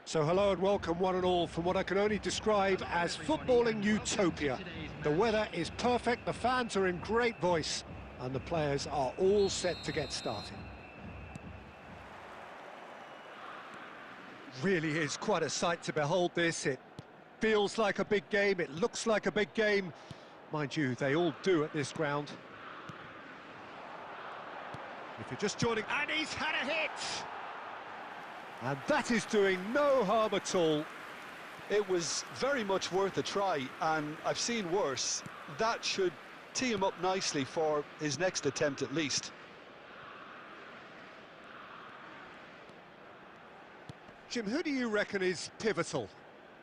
So hello and welcome one and all from what I can only describe as footballing utopia. The weather is perfect, the fans are in great voice, and the players are all set to get started. Really is quite a sight to behold this. It feels like a big game, it looks like a big game. Mind you, they all do at this ground. If you're just joining, and he's had a hit! And that is doing no harm at all. It was very much worth a try, and I've seen worse. That should tee him up nicely for his next attempt at least. Jim, who do you reckon is pivotal?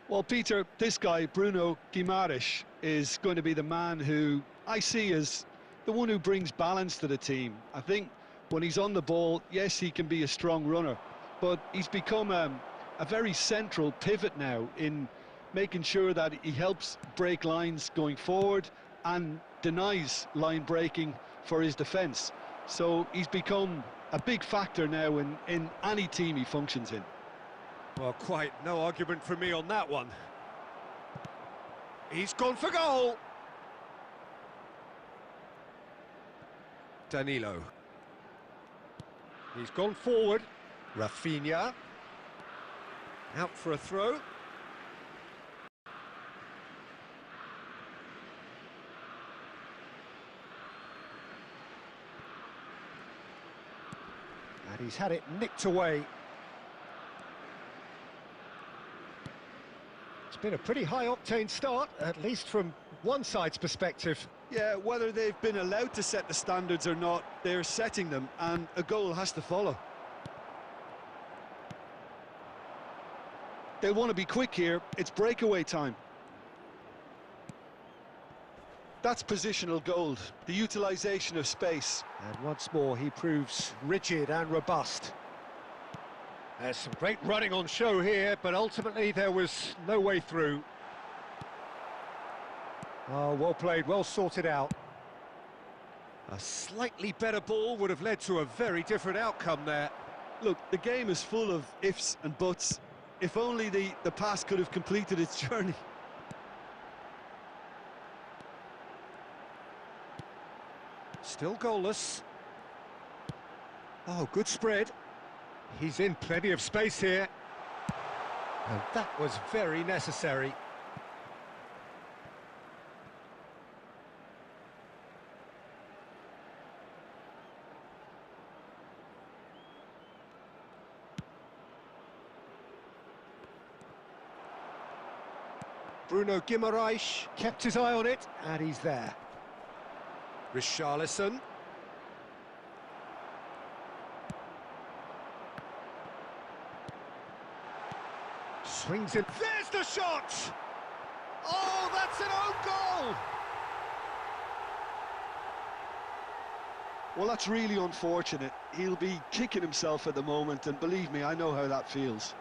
Well, Peter, this guy, Bruno Guimaraes, is going to be the man who I see as the one who brings balance to the team. I think when he's on the ball, yes, he can be a strong runner, but he's become a very central pivot now in making sure that he helps break lines going forward and denies line breaking for his defence. So he's become a big factor now in any team he functions in. Well, quite no argument from me on that one. He's gone for goal. Danilo. He's gone forward. Rafinha. Out for a throw. And he's had it nicked away. It's been a pretty high-octane start, at least from one side's perspective. Yeah, whether they've been allowed to set the standards or not, they're setting them, and a goal has to follow. They'll want to be quick here. It's breakaway time. That's positional gold, the utilisation of space. And once more, he proves rigid and robust. There's some great running on show here, but ultimately there was no way through. Oh, well played, well sorted out. A slightly better ball would have led to a very different outcome there. Look, the game is full of ifs and buts. If only the pass could have completed its journey. Still goalless. Oh, good spread. He's in plenty of space here. And that was very necessary. Bruno Guimaraes kept his eye on it, and he's there. Richarlison. Swings in. There's the shot! Oh, that's an own goal! Well, that's really unfortunate. He'll be kicking himself at the moment, and believe me, I know how that feels.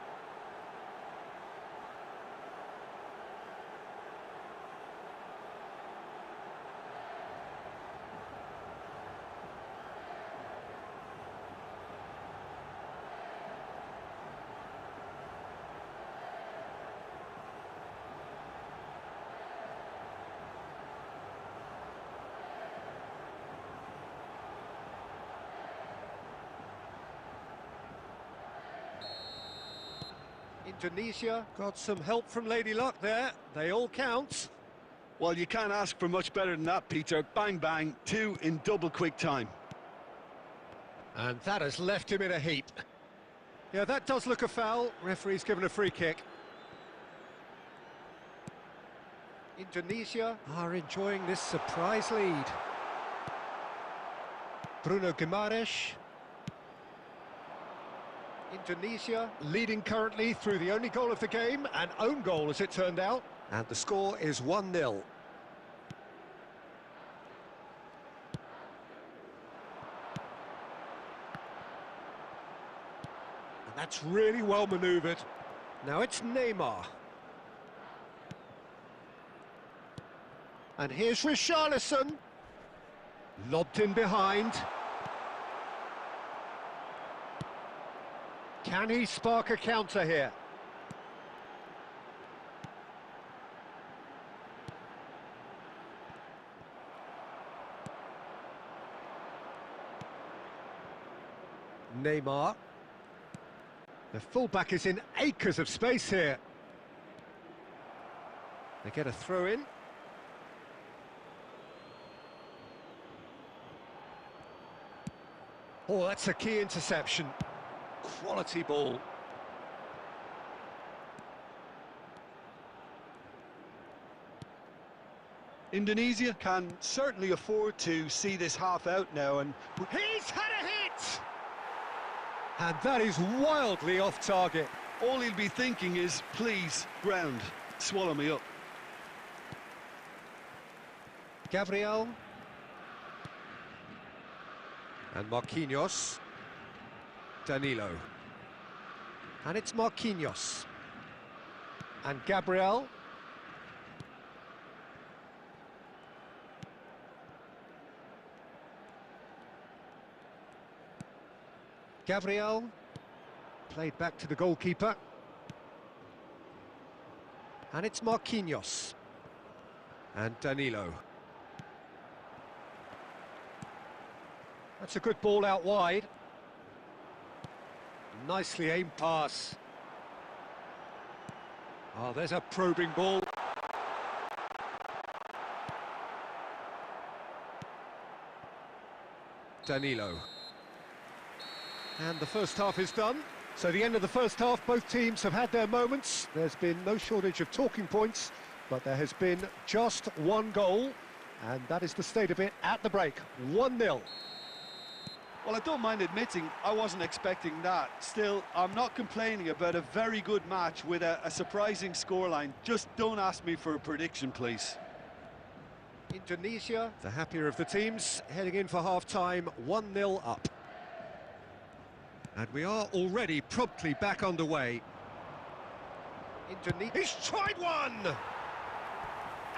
Indonesia got some help from Lady Luck there. They all count. Well, you can't ask for much better than that, Peter. Bang, bang, two in double quick time. And that has left him in a heap. Yeah, that does look a foul. Referee's given a free kick. Indonesia are enjoying this surprise lead. Bruno Guimaraes. Indonesia leading currently through the only goal of the game, an own goal as it turned out, and the score is 1-0. And that's really well manoeuvred. Now it's Neymar. And here's Richarlison. Lobbed in behind. Can he spark a counter here? Neymar. The fullback is in acres of space here. They get a throw in. Oh, that's a key interception. Quality ball. Indonesia can certainly afford to see this half out now, and he's had a hit! And that is wildly off target. All he'll be thinking is, please, ground, swallow me up. Gabriel. And Marquinhos. Danilo. And it's Marquinhos. And Gabriel. Gabriel. Played back to the goalkeeper. And it's Marquinhos. And Danilo. That's a good ball out wide. Nicely aimed pass. Oh, there's a probing ball. Danilo. And the first half is done. So the end of the first half, both teams have had their moments. There's been no shortage of talking points, but there has been just one goal, and that is the state of it at the break. 1-0. Well, I don't mind admitting I wasn't expecting that. Still, I'm not complaining about a very good match with a surprising scoreline. Just don't ask me for a prediction, please. Indonesia, the happier of the teams, heading in for half-time, 1-0 up. And we are already promptly back underway. Indonesia, he's tried one!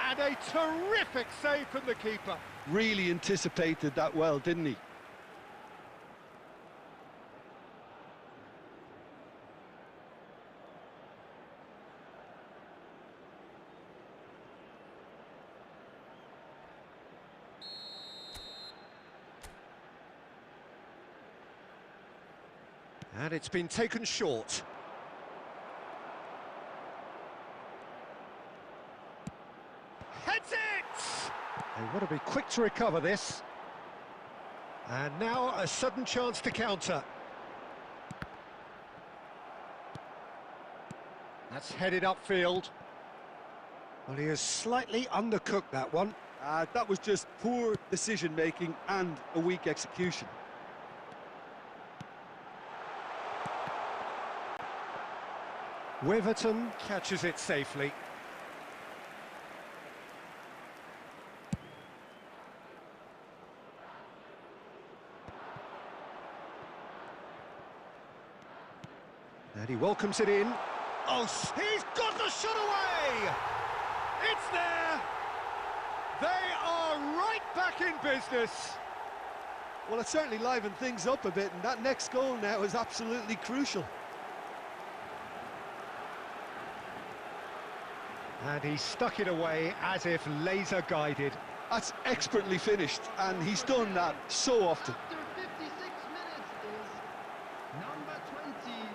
And a terrific save from the keeper. Really anticipated that well, didn't he? And it's been taken short. Heads it! They want to be quick to recover this. And now a sudden chance to counter. That's headed upfield. Well, he has slightly undercooked that one. That was just poor decision-making and a weak execution. Weverton catches it safely. And he welcomes it in. Oh, he's got the shot away! It's there! They are right back in business. Well, it certainly livened things up a bit, and that next goal now is absolutely crucial. And he stuck it away as if laser guided. That's expertly finished, and he's done that so often. After 56 minutes is number 20.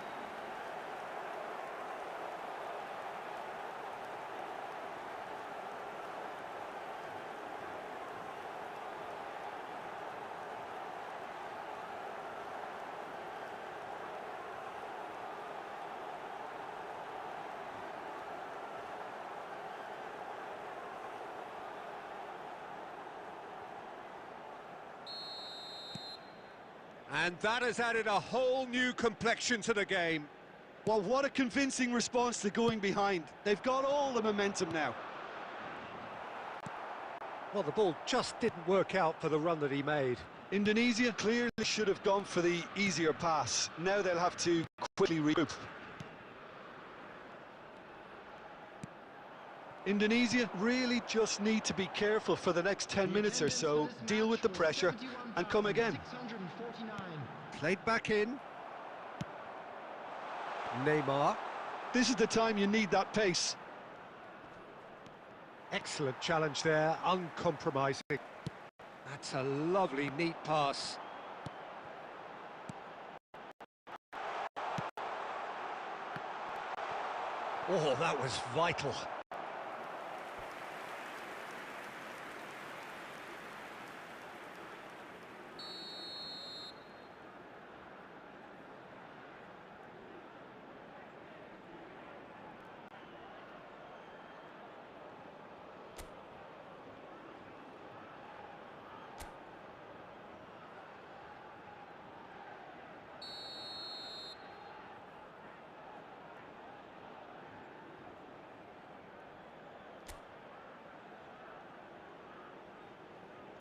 And that has added a whole new complexion to the game. Well, what a convincing response to going behind. They've got all the momentum now. Well, the ball just didn't work out for the run that he made. Indonesia clearly should have gone for the easier pass. Now they'll have to quickly regroup. Indonesia really just need to be careful for the next 10 minutes or so, deal with the pressure and come again. Played back in. Neymar. This is the time you need that pace. Excellent challenge there, uncompromising. That's a lovely, neat pass. Oh, that was vital.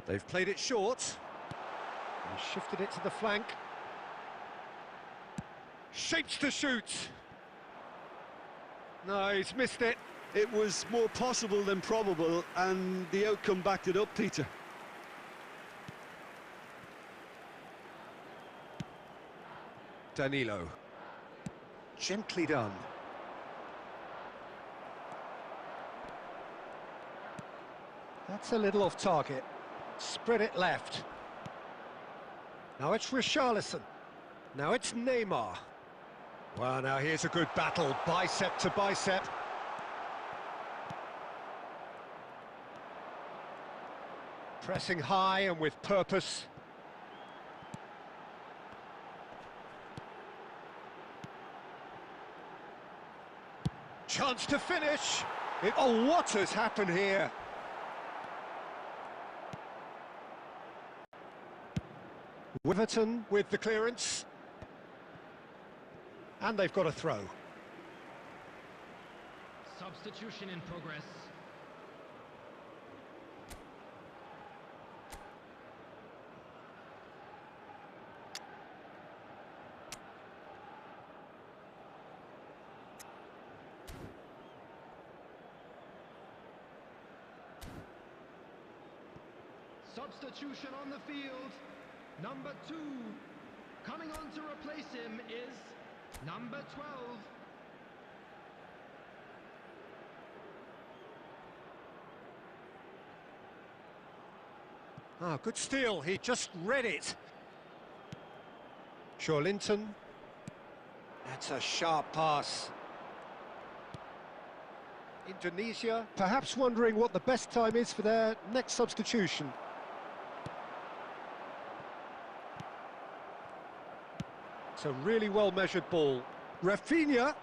They've played it short. And shifted it to the flank. Shapes to shoot. No, he's missed it. It was more possible than probable, and the outcome backed it up, Peter. Danilo. Gently done. That's a little off target. Spread it left. Now it's Richarlison. Now it's Neymar. Well, now here's a good battle, bicep to bicep. Pressing high and with purpose. Chance to finish. Oh, what has happened here? Wiverton with the clearance. And they've got a throw. Substitution in progress. Substitution on the field. Number 2. Coming on to replace him is number 12. Ah, good steal. He just read it. Linton. That's a sharp pass. Indonesia, perhaps wondering what the best time is for their next substitution. It's a really well-measured ball. Rafinha.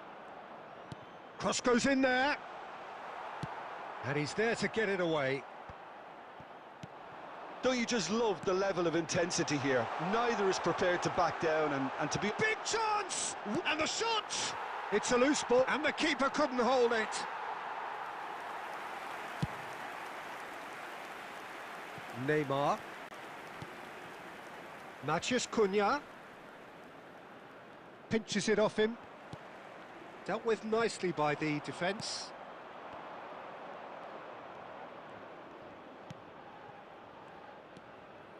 Cross goes in there. And he's there to get it away. Don't you just love the level of intensity here? Neither is prepared to back down and to be... Big chance! And the shot! It's a loose ball, and the keeper couldn't hold it. Neymar. Matheus Cunha. Pinches it off him. Dealt with nicely by the defence.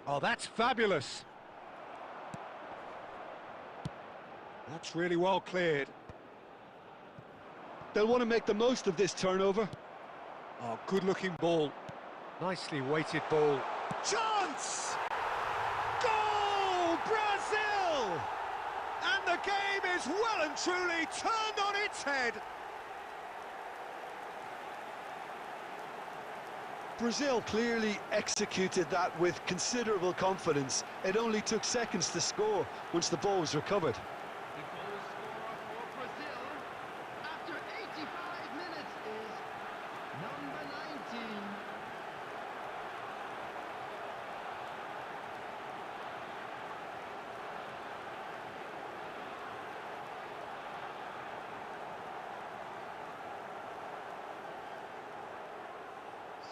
Oh, that's fabulous. That's really well cleared. They'll want to make the most of this turnover. Oh, good-looking ball. Nicely weighted ball. Chance! Goal! Brazil! And the game is well and truly turned on its head. Brazil clearly executed that with considerable confidence. It only took seconds to score once the ball was recovered. The goal scorer for Brazil after 85 minutes is number 19.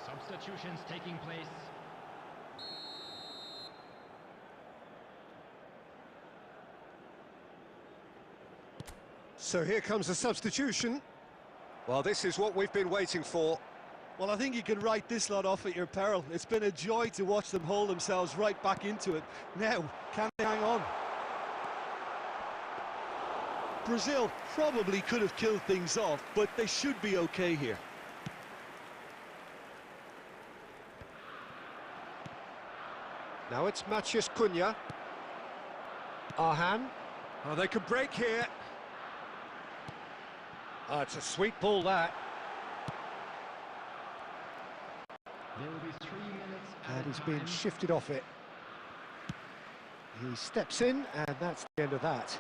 Substitutions taking place. So here comes a substitution. Well, this is what we've been waiting for. Well, I think you can write this lot off at your peril. It's been a joy to watch them hold themselves right back into it. Now, can they hang on? Brazil probably could have killed things off, but they should be okay here. Now it's Matheus Cunha. Arhan. Oh, they could break here. It's a sweet ball, that. There will be 3 minutes And added he's been time. shifted off it. He steps in, and that's the end of that.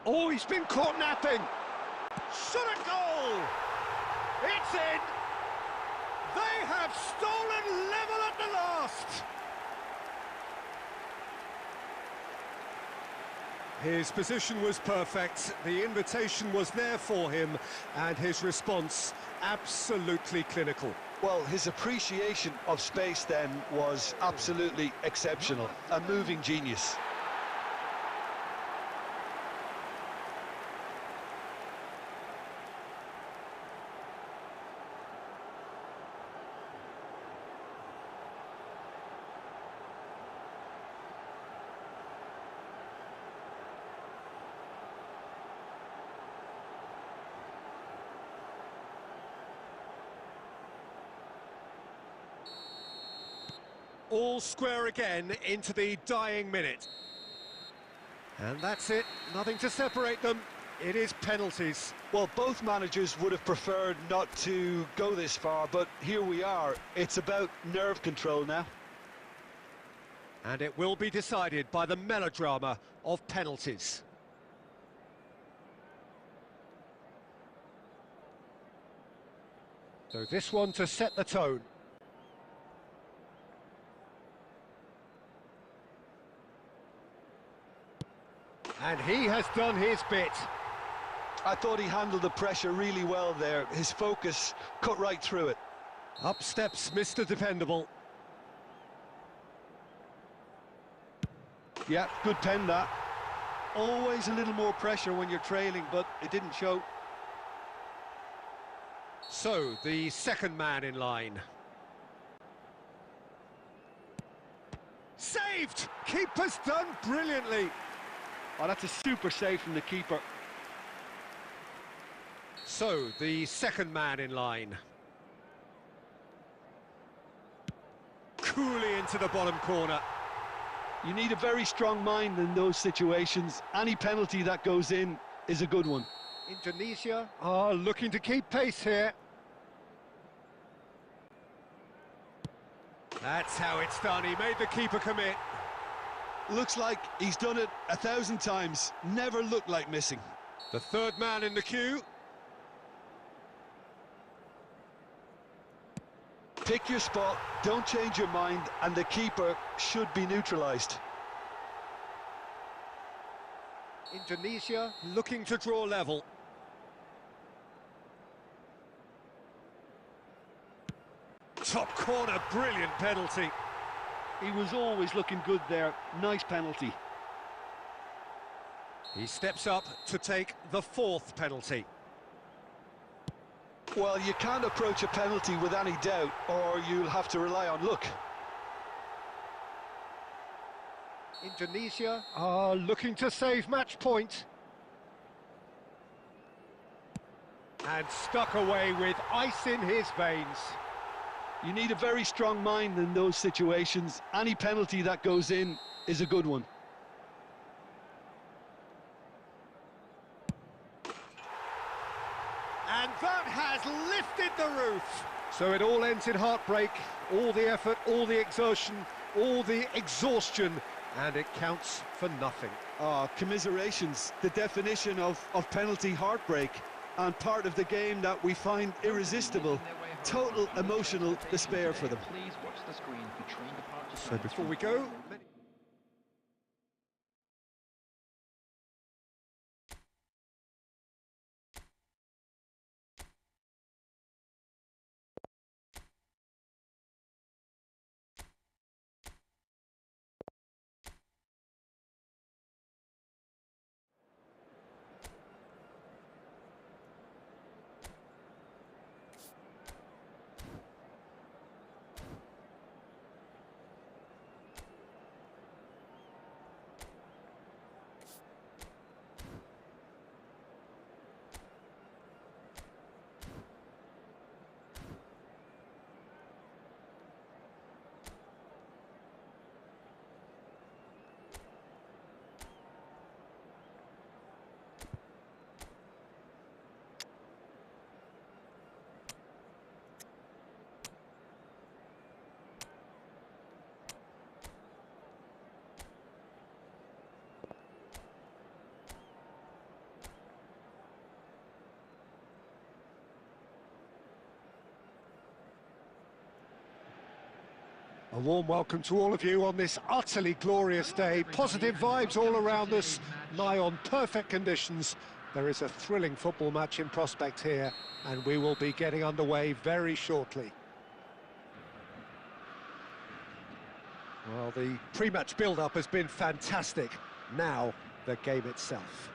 Oh, he's been caught napping. Shot a goal! It's in! They have stolen level at the last! His position was perfect, the invitation was there for him, and his response absolutely clinical. Well, his appreciation of space then was absolutely exceptional. A moving genius. All square again into the dying minute. And that's it, nothing to separate them. It is penalties. Well, both managers would have preferred not to go this far, but here we are. It's about nerve control now. And it will be decided by the melodrama of penalties. So this one to set the tone. And he has done his bit. I thought he handled the pressure really well there. His focus cut right through it. Up steps Mr. Dependable. Yeah, good pen that. Always a little more pressure when you're trailing, but it didn't show. So, the second man in line. Saved! Keeper's done brilliantly. Oh, that's a super save from the keeper. So, the second man in line. Coolly into the bottom corner. You need a very strong mind in those situations. Any penalty that goes in is a good one. Indonesia are looking to keep pace here. That's how it's done. He made the keeper commit. Looks like he's done it 1,000 times. Never looked like missing. The third man in the queue. Pick your spot, don't change your mind, and the keeper should be neutralised. Indonesia looking to draw level. Top corner, brilliant penalty. He was always looking good there. Nice penalty. He steps up to take the fourth penalty. Well, you can't approach a penalty with any doubt, or you'll have to rely on luck. Indonesia are looking to save match point. And stuck away with ice in his veins. You need a very strong mind in those situations. Any penalty that goes in is a good one. And that has lifted the roof. So it all ends in heartbreak. All the effort, all the exertion, all the exhaustion, and it counts for nothing. Commiserations, the definition of penalty heartbreak, and part of the game that we find irresistible. Total emotional despair for them. Please watch the screen for train departure. So before we go... A warm welcome to all of you on this utterly glorious day. Positive vibes all around us, nigh on perfect conditions. There is a thrilling football match in prospect here, and we will be getting underway very shortly. Well, the pre-match build-up has been fantastic. Now, the game itself.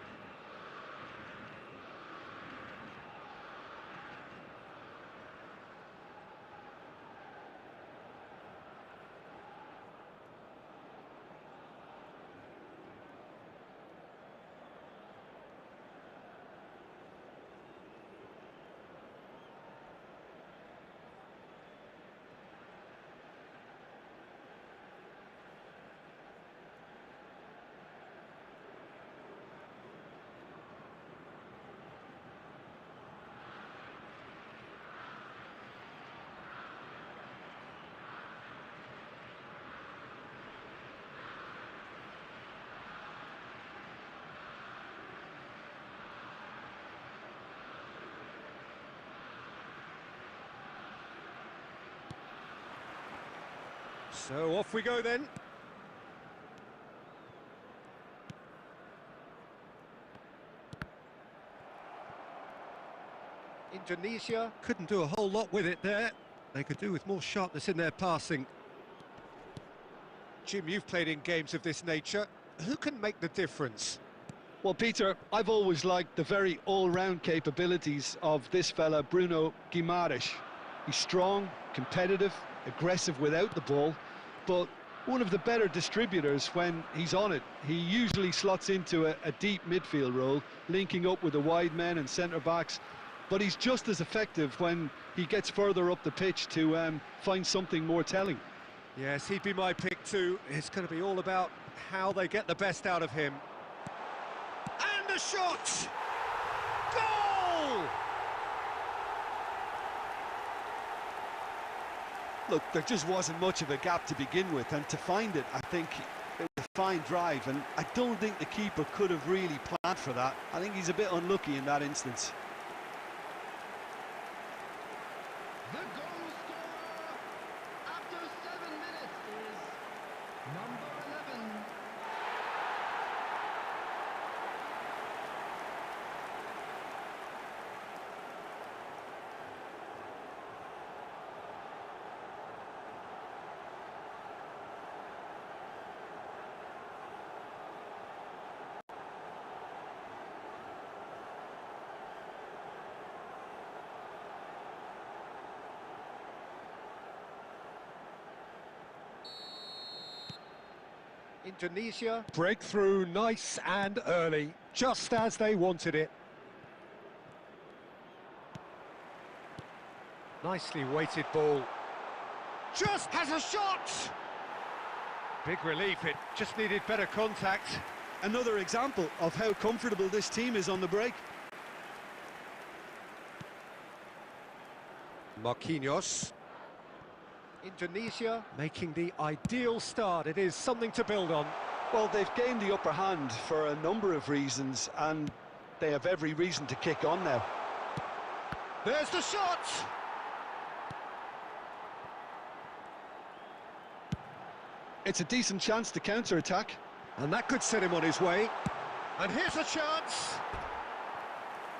So off we go then. Indonesia couldn't do a whole lot with it there. They could do with more sharpness in their passing. Jim, you've played in games of this nature. Who can make the difference? Well, Peter, I've always liked the very all-round capabilities of this fella, Bruno Guimaraes. He's strong, competitive, aggressive without the ball, but one of the better distributors when he's on it. He usually slots into a deep midfield role, linking up with the wide men and centre-backs, but he's just as effective when he gets further up the pitch to find something more telling. Yes, he'd be my pick too. It's going to be all about how they get the best out of him. And a shot! Goal! Look, there just wasn't much of a gap to begin with, and to find it, I think it was a fine drive, and I don't think the keeper could have really planned for that. I think he's a bit unlucky in that instance. The goal scorer after 7 minutes is number 11. Indonesia breakthrough nice and early, just as they wanted it. Nicely weighted ball. Just has a shot! Big relief, it just needed better contact. Another example of how comfortable this team is on the break. Marquinhos. Indonesia making the ideal start. It is something to build on. Well, they've gained the upper hand for a number of reasons, and they have every reason to kick on now. There's the shot! It's a decent chance to counter-attack. And that could set him on his way. And here's a chance!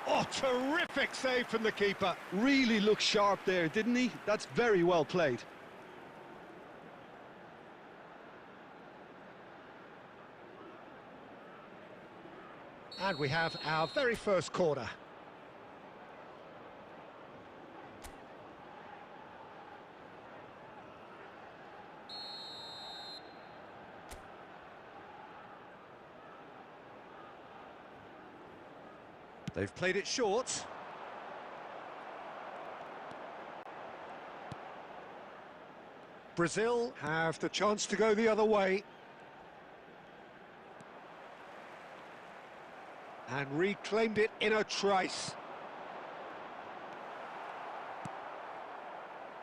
Oh, terrific save from the keeper. Really looked sharp there, didn't he? That's very well played. And we have our very first corner. They've played it short. Brazil have the chance to go the other way. And reclaimed it in a trice.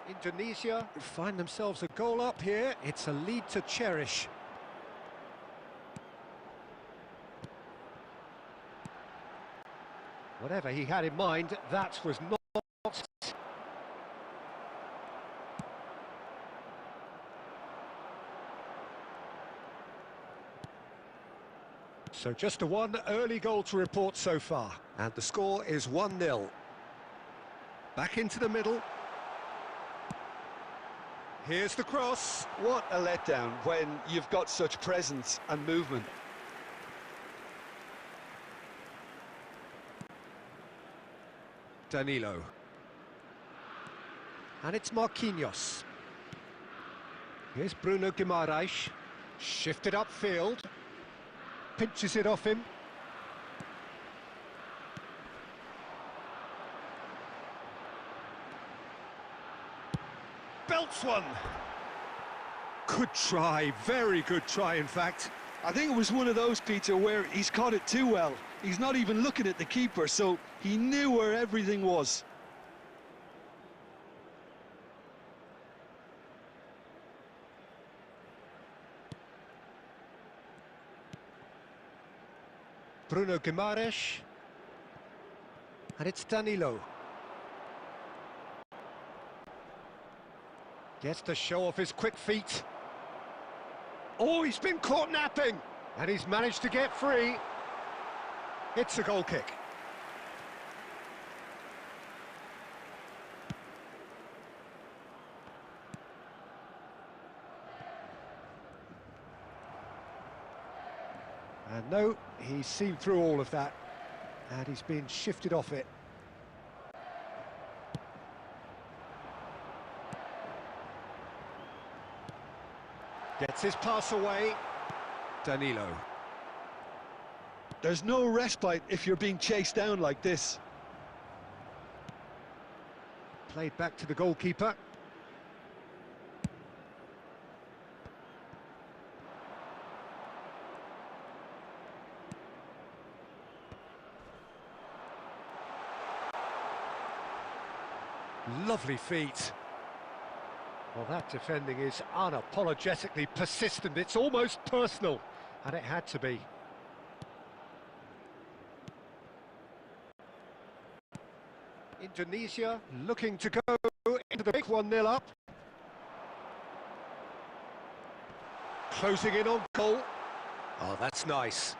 Indonesia find themselves a goal up here. It's a lead to cherish. Whatever he had in mind, that was not. So just a one early goal to report so far, and the score is 1-0. Back into the middle. Here's the cross. What a letdown when you've got such presence and movement. Danilo. And it's Marquinhos. Here's Bruno Guimaraes. Shifted upfield. Pinches it off him. Belts one. Good try, very good try in fact. I think it was one of those, Peter, where he's caught it too well. He's not even looking at the keeper, so he knew where everything was. Bruno Guimaraes. And it's Danilo. Gets to show off his quick feet. Oh, he's been caught napping! And he's managed to get free. It's a goal kick. And no, he's seen through all of that. And he's been shifted off it. Gets his pass away. Danilo. There's no respite if you're being chased down like this. Played back to the goalkeeper. Lovely feet. Well, that defending is unapologetically persistent. It's almost personal, and it had to be. Indonesia looking to go into the big 1-0 up. Closing in on goal. Oh, that's nice.